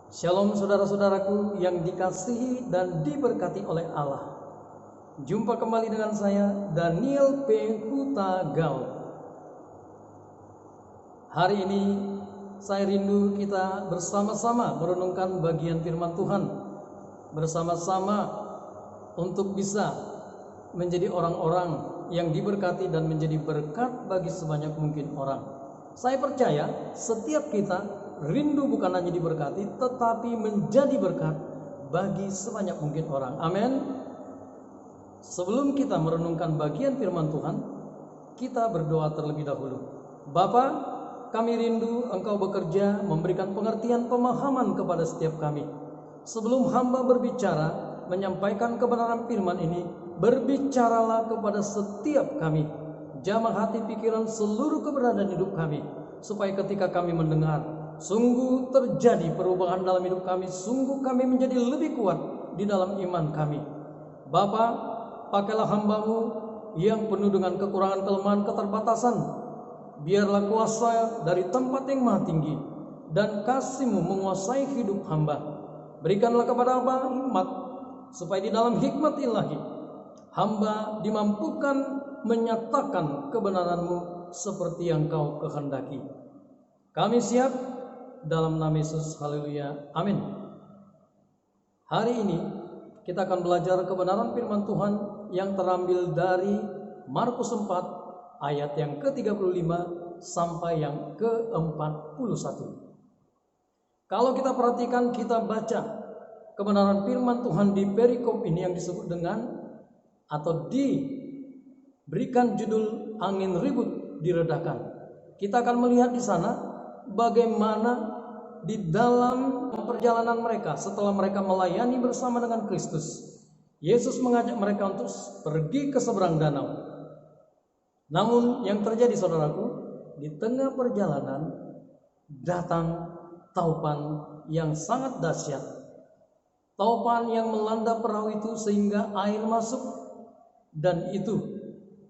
Shalom saudara-saudaraku yang dikasihi dan diberkati oleh Allah. Jumpa kembali dengan saya Daniel P. Hutagal. Hari ini saya rindu kita bersama-sama merenungkan bagian firman Tuhan, bersama-sama untuk bisa menjadi orang-orang yang diberkati dan menjadi berkat bagi sebanyak mungkin orang. Saya percaya setiap kita rindu bukan hanya diberkati, tetapi menjadi berkat bagi sebanyak mungkin orang. Amin. Sebelum kita merenungkan bagian firman Tuhan, kita berdoa terlebih dahulu. Bapa, kami rindu Engkau bekerja memberikan pengertian pemahaman kepada setiap kami. Sebelum hamba berbicara, menyampaikan kebenaran firman ini, berbicaralah kepada setiap kami. Jamah hati pikiran seluruh keberadaan hidup kami, supaya ketika kami mendengar, sungguh terjadi perubahan dalam hidup kami, sungguh kami menjadi lebih kuat di dalam iman kami. Bapa, pakailah hamba-Mu yang penuh dengan kekurangan, kelemahan, keterbatasan. Biarlah kuasa dari tempat yang maha tinggi dan kasih-Mu menguasai hidup hamba. Berikanlah kepada hamba hikmat, supaya di dalam hikmat ilahi hamba dimampukan menyatakan kebenaran-Mu seperti yang Kau kehendaki. Kami siap dalam nama Yesus. Haleluya. Amin. Hari ini kita akan belajar kebenaran firman Tuhan yang terambil dari Markus 4 ayat yang ke-35 sampai yang ke-41. Kalau kita perhatikan, kita baca kebenaran firman Tuhan di perikop ini yang disebut dengan atau diberikan judul angin ribut diredakan. Kita akan melihat di sana bagaimana di dalam perjalanan mereka setelah mereka melayani bersama dengan Kristus, Yesus mengajak mereka untuk pergi ke seberang danau. Namun yang terjadi, saudaraku, di tengah perjalanan datang taupan yang sangat dahsyat. Taupan yang melanda perahu itu sehingga air masuk, dan itu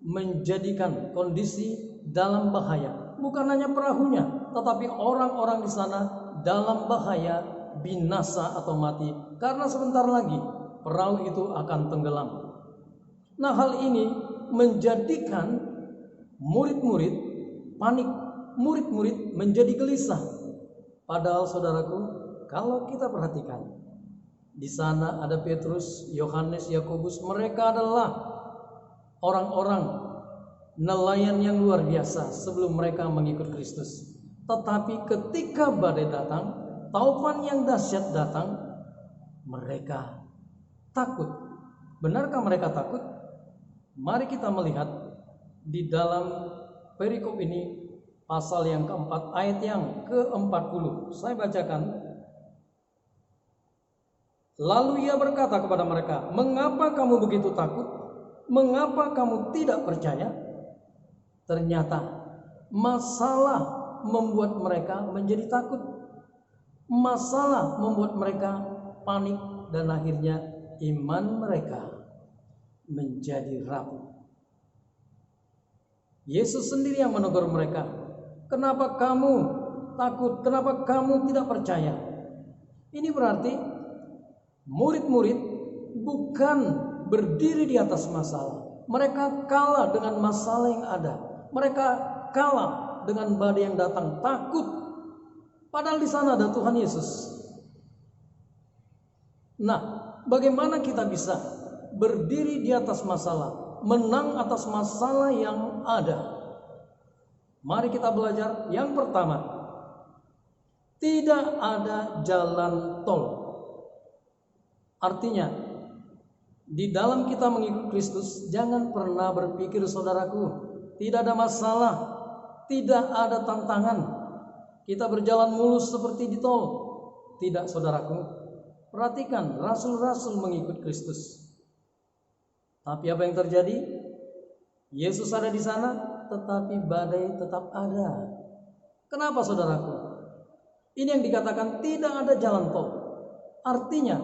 menjadikan kondisi dalam bahaya. Bukan hanya perahunya, tetapi orang-orang di sana dalam bahaya binasa atau mati, karena sebentar lagi perahu itu akan tenggelam. Nah, hal ini menjadikan murid-murid panik, murid-murid menjadi gelisah. Padahal saudaraku, kalau kita perhatikan, di sana ada Petrus, Yohanes, Yakobus. Mereka adalah orang-orang nelayan yang luar biasa sebelum mereka mengikut Kristus. Tetapi ketika badai datang, taupan yang dahsyat datang, mereka takut. Benarkah mereka takut? Mari kita melihat di dalam perikop ini, pasal yang keempat, ayat yang ke-40. Saya bacakan. Lalu ia berkata kepada mereka, "Mengapa kamu begitu takut? Mengapa kamu tidak percaya?" Ternyata masalah membuat mereka menjadi takut. Masalah membuat mereka panik, dan akhirnya iman mereka menjadi rapuh. Yesus sendiri yang menegur mereka, "Kenapa kamu takut? Kenapa kamu tidak percaya?" Ini berarti murid-murid bukan berdiri di atas masalah. Mereka kalah dengan masalah yang ada. Mereka kalah dengan badai yang datang, takut. Padahal di sana ada Tuhan Yesus. Nah, bagaimana kita bisa berdiri di atas masalah, menang atas masalah yang ada? Mari kita belajar. Yang pertama, tidak ada jalan tol. Artinya, di dalam kita mengikut Kristus, jangan pernah berpikir, saudaraku, tidak ada masalah, tidak ada tantangan, kita berjalan mulus seperti di tol. Tidak, saudaraku. Perhatikan, rasul-rasul mengikut Kristus. Tapi apa yang terjadi? Yesus ada di sana, tetapi badai tetap ada. Kenapa, saudaraku? Ini yang dikatakan tidak ada jalan tol. Artinya,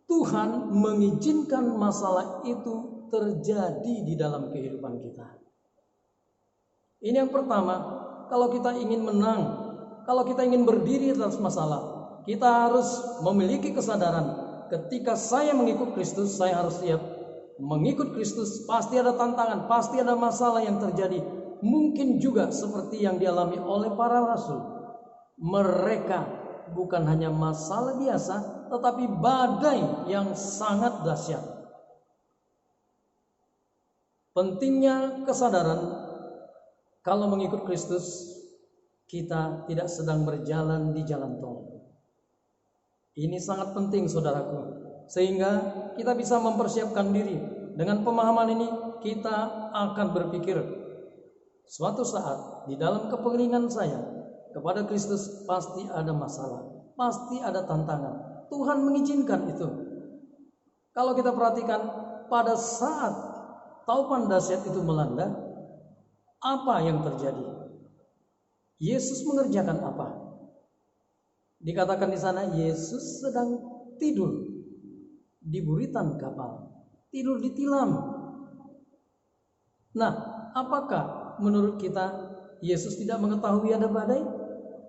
Tuhan mengizinkan masalah itu terjadi di dalam kehidupan kita. Ini yang pertama. Kalau kita ingin menang, kalau kita ingin berdiri atas masalah, kita harus memiliki kesadaran ketika saya mengikut Kristus, saya harus siap. Mengikut Kristus pasti ada tantangan, pasti ada masalah yang terjadi. Mungkin juga seperti yang dialami oleh para rasul. Mereka bukan hanya masalah biasa, tetapi badai yang sangat dahsyat. Pentingnya kesadaran kalau mengikut Kristus, kita tidak sedang berjalan di jalan tol. Ini sangat penting, saudaraku, sehingga kita bisa mempersiapkan diri. Dengan pemahaman ini, kita akan berpikir, suatu saat di dalam kepengeningan saya kepada Kristus pasti ada masalah, pasti ada tantangan. Tuhan mengizinkan itu. Kalau kita perhatikan, pada saat taupan dahsyat itu melanda, apa yang terjadi? Yesus mengerjakan apa? Dikatakan di sana Yesus sedang tidur di buritan kapal, tidur di tilam. Nah, apakah menurut kita Yesus tidak mengetahui ada badai?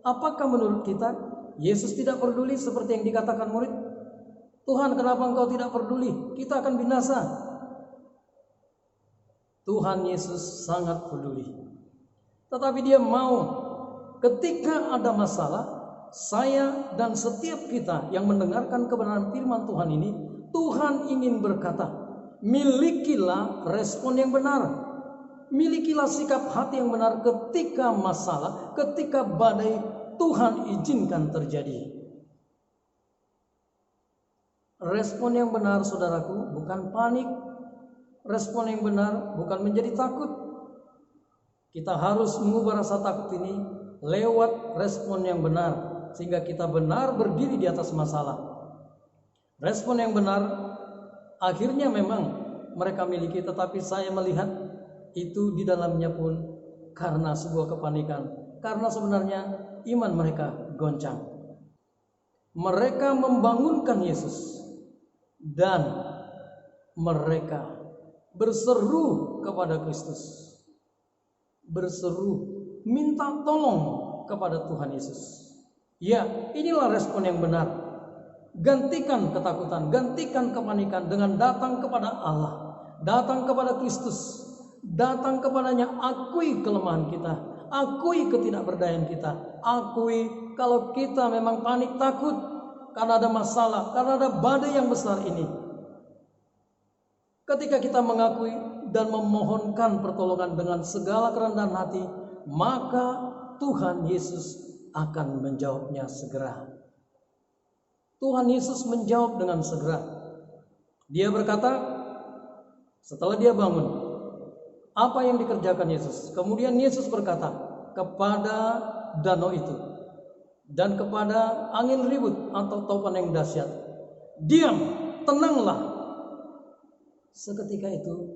Apakah menurut kita Yesus tidak peduli seperti yang dikatakan murid? Tuhan, kenapa engkau tidak peduli? Kita akan binasa. Tuhan Yesus sangat peduli. Tetapi dia mau ketika ada masalah, saya dan setiap kita yang mendengarkan kebenaran firman Tuhan ini, Tuhan ingin berkata, milikilah respon yang benar, milikilah sikap hati yang benar ketika masalah, ketika badai Tuhan izinkan terjadi. Respon yang benar, saudaraku, bukan panik. Respon yang benar bukan menjadi takut. Kita harus mengubah rasa takut ini lewat respon yang benar, sehingga kita benar berdiri di atas masalah. Respon yang benar akhirnya memang mereka miliki, tetapi saya melihat itu di dalamnya pun karena sebuah kepanikan, karena sebenarnya iman mereka goncang. Mereka membangunkan Yesus dan mereka berseru kepada Kristus, berseru minta tolong kepada Tuhan Yesus. Ya, inilah respon yang benar. Gantikan ketakutan, gantikan kepanikan dengan datang kepada Allah, datang kepada Kristus, datang kepadanya, akui kelemahan kita, akui ketidakberdayaan kita, akui kalau kita memang panik takut karena ada masalah, karena ada badai yang besar ini. Ketika kita mengakui dan memohonkan pertolongan dengan segala kerendahan hati, maka Tuhan Yesus akan menjawabnya segera. Tuhan Yesus menjawab dengan segera. Dia berkata, setelah dia bangun, apa yang dikerjakan Yesus? Kemudian Yesus berkata kepada danau itu dan kepada angin ribut atau topan yang dahsyat, diam, tenanglah. Seketika itu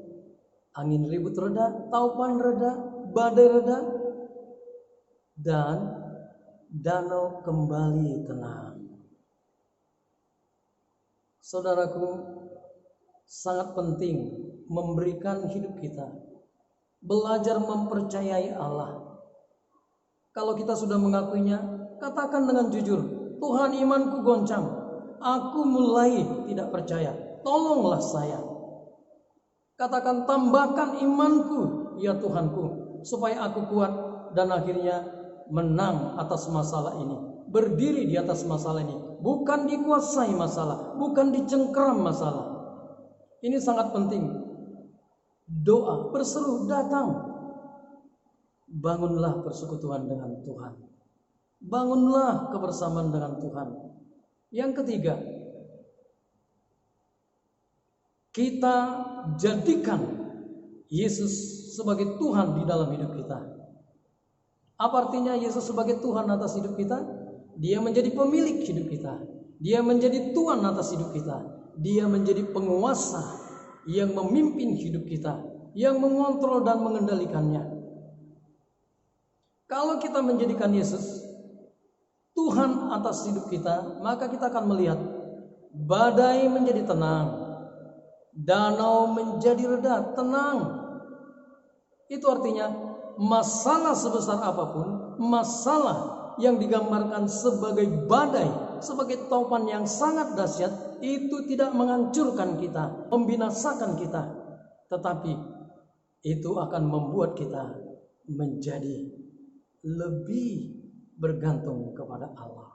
angin ribut reda, taupan reda, badai reda, dan danau kembali tenang. Saudaraku, sangat penting memberikan hidup kita, belajar mempercayai Allah. Kalau kita sudah mengakuinya, katakan dengan jujur, Tuhan, imanku goncang, aku mulai tidak percaya, tolonglah saya. Katakan, tambahkan imanku ya Tuhanku, supaya aku kuat dan akhirnya menang atas masalah ini, berdiri di atas masalah ini, bukan dikuasai masalah, bukan dicengkeram masalah. Ini sangat penting. Doa, berseru, datang. Bangunlah persekutuan dengan Tuhan, bangunlah kebersamaan dengan Tuhan. Yang ketiga, kita jadikan Yesus sebagai Tuhan di dalam hidup kita. Apa artinya Yesus sebagai Tuhan atas hidup kita? Dia menjadi pemilik hidup kita, dia menjadi Tuhan atas hidup kita, dia menjadi penguasa yang memimpin hidup kita, yang mengontrol dan mengendalikannya. Kalau kita menjadikan Yesus Tuhan atas hidup kita, maka kita akan melihat badai menjadi tenang, danau menjadi reda, tenang. Itu artinya masalah sebesar apapun, masalah yang digambarkan sebagai badai, sebagai topan yang sangat dahsyat, itu tidak menghancurkan kita, membinasakan kita, tetapi itu akan membuat kita menjadi lebih bergantung kepada Allah.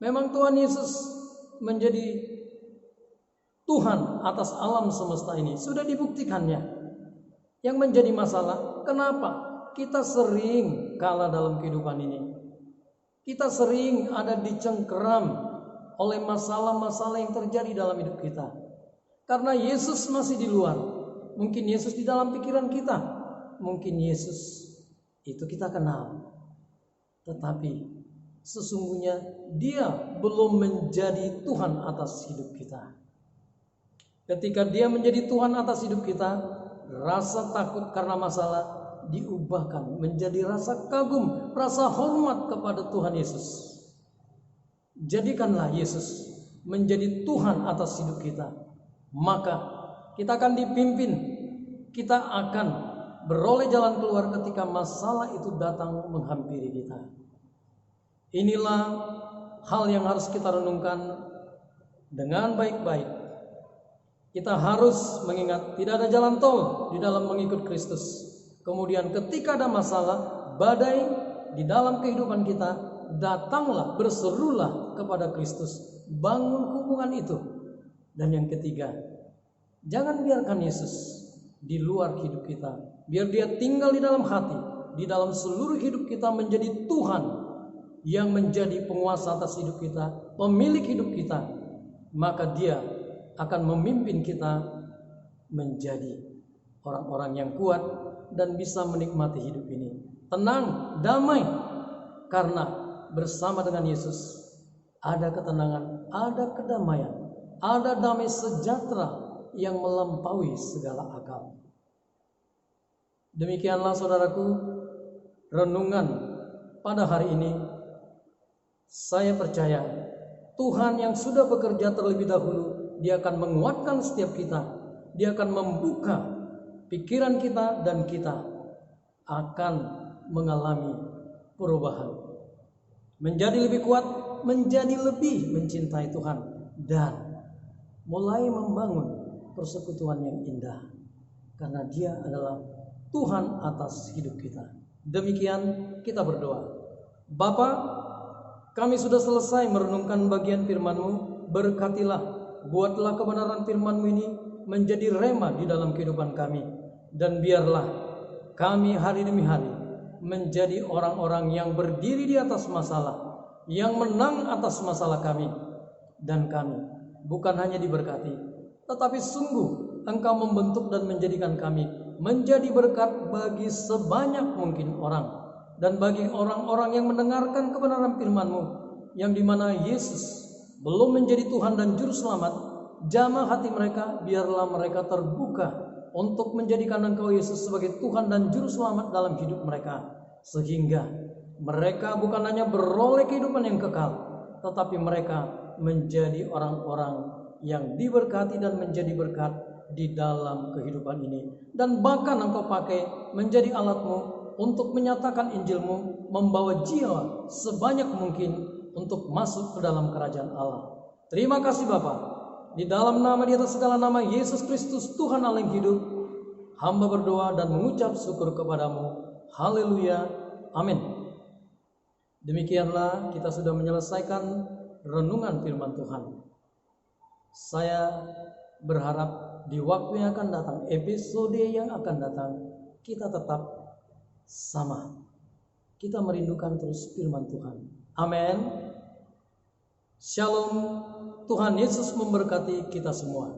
Memang Tuhan Yesus menjadi Tuhan atas alam semesta ini, sudah dibuktikannya. Yang menjadi masalah, kenapa kita sering kalah dalam kehidupan ini? Kita sering ada dicengkeram oleh masalah-masalah yang terjadi dalam hidup kita. Karena Yesus masih di luar. Mungkin Yesus di dalam pikiran kita. Mungkin Yesus itu kita kenal. Tetapi sesungguhnya Dia belum menjadi Tuhan atas hidup kita. Ketika Dia menjadi Tuhan atas hidup kita, rasa takut karena masalah diubahkan menjadi rasa kagum, rasa hormat kepada Tuhan Yesus. Jadikanlah Yesus menjadi Tuhan atas hidup kita. Maka kita akan dipimpin, kita akan beroleh jalan keluar ketika masalah itu datang menghampiri kita. Inilah hal yang harus kita renungkan dengan baik-baik. Kita harus mengingat tidak ada jalan tol di dalam mengikut Kristus. Kemudian ketika ada masalah, badai di dalam kehidupan kita, datanglah, berserulah kepada Kristus. Bangun hubungan itu. Dan yang ketiga, jangan biarkan Yesus di luar hidup kita. Biar Dia tinggal di dalam hati, di dalam seluruh hidup kita, menjadi Tuhan yang menjadi penguasa atas hidup kita, pemilik hidup kita. Maka Dia akan memimpin kita menjadi orang-orang yang kuat dan bisa menikmati hidup ini tenang, damai, karena bersama dengan Yesus ada ketenangan, ada kedamaian, ada damai sejahtera yang melampaui segala akal. Demikianlah saudaraku, renungan pada hari ini. Saya percaya Tuhan yang sudah bekerja terlebih dahulu, Dia akan menguatkan setiap kita. Dia akan membuka pikiran kita dan kita akan mengalami perubahan. Menjadi lebih kuat, menjadi lebih mencintai Tuhan, dan mulai membangun persekutuan yang indah. Karena Dia adalah Tuhan atas hidup kita. Demikian kita berdoa. Bapa, kami sudah selesai merenungkan bagian firman-Mu. Berkatilah, buatlah kebenaran firman-Mu ini menjadi rema di dalam kehidupan kami. Dan biarlah kami hari demi hari menjadi orang-orang yang berdiri di atas masalah, yang menang atas masalah kami. Dan kami bukan hanya diberkati, tetapi sungguh Engkau membentuk dan menjadikan kami menjadi berkat bagi sebanyak mungkin orang. Dan bagi orang-orang yang mendengarkan kebenaran firman-Mu, yang dimana Yesus belum menjadi Tuhan dan Juru Selamat, jamah hati mereka, biarlah mereka terbuka untuk menjadikan Engkau Yesus sebagai Tuhan dan Juru Selamat dalam hidup mereka. Sehingga mereka bukan hanya beroleh kehidupan yang kekal, tetapi mereka menjadi orang-orang yang diberkati dan menjadi berkat di dalam kehidupan ini. Dan bahkan Engkau pakai menjadi alat-Mu untuk menyatakan Injil-Mu, membawa jiwa sebanyak mungkin untuk masuk ke dalam kerajaan Allah. Terima kasih Bapa. Di dalam nama di atas segala nama Yesus Kristus, Tuhan Allah yang hidup, hamba berdoa dan mengucap syukur kepadamu. Haleluya. Amin. Demikianlah kita sudah menyelesaikan renungan firman Tuhan. Saya berharap di waktu yang akan datang, episode yang akan datang, kita tetap sama. Kita merindukan terus firman Tuhan. Amin. Shalom. Tuhan Yesus memberkati kita semua.